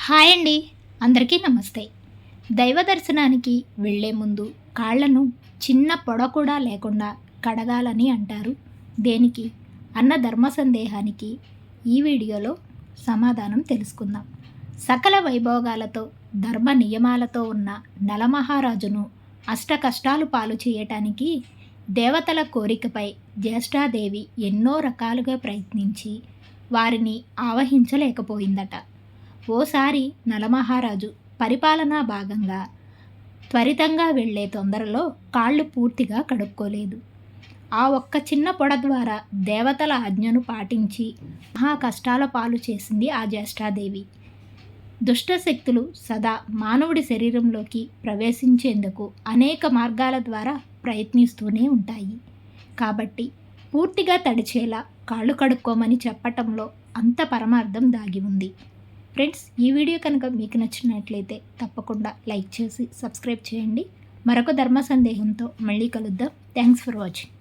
Hi అండి. అందరికీ నమస్తే. దైవ దర్శనానికి వెళ్ళే ముందు కాళ్ళను చిన్న పొడ కూడా లేకుండా కడగాలని అంటారు. దేనికి అన్న ధర్మ సందేహానికి ఈ వీడియోలో సమాధానం తెలుసుకుందాం. సకల వైభోగాలతో ధర్మ నియమాలతో ఉన్న నలమహారాజును అష్ట కష్టాలు పాలు చేయటానికి దేవతల కోరికపై జ్యేష్ఠాదేవి ఎన్నో రకాలుగా ప్రయత్నించి వారిని ఆవహించలేకపోయిందట. ఓసారి నలమహారాజు పరిపాలనా భాగంగా త్వరితంగా వెళ్లే తొందరలో కాళ్ళు పూర్తిగా కడుక్కోలేదు. ఆ ఒక్క చిన్న పొడ ద్వారా దేవతల ఆజ్ఞను పాటించి మహా కష్టాల పాలు చేసింది ఆ జ్యేష్ఠాదేవి. దుష్టశక్తులు సదా మానవుడి శరీరంలోకి ప్రవేశించేందుకు అనేక మార్గాల ద్వారా ప్రయత్నిస్తూనే ఉంటాయి. కాబట్టి పూర్తిగా తడిచేలా కాళ్ళు కడుక్కోమని చెప్పటంలో అంత పరమార్థం దాగి ఉంది. ఫ్రెండ్స్, ఈ వీడియో కనుక మీకు నచ్చినట్లయితే తప్పకుండా లైక్ చేసి సబ్స్క్రైబ్ చేయండి. మరొక ధర్మ సందేహంతో మళ్ళీ కలుద్దాం. Thanks for watching.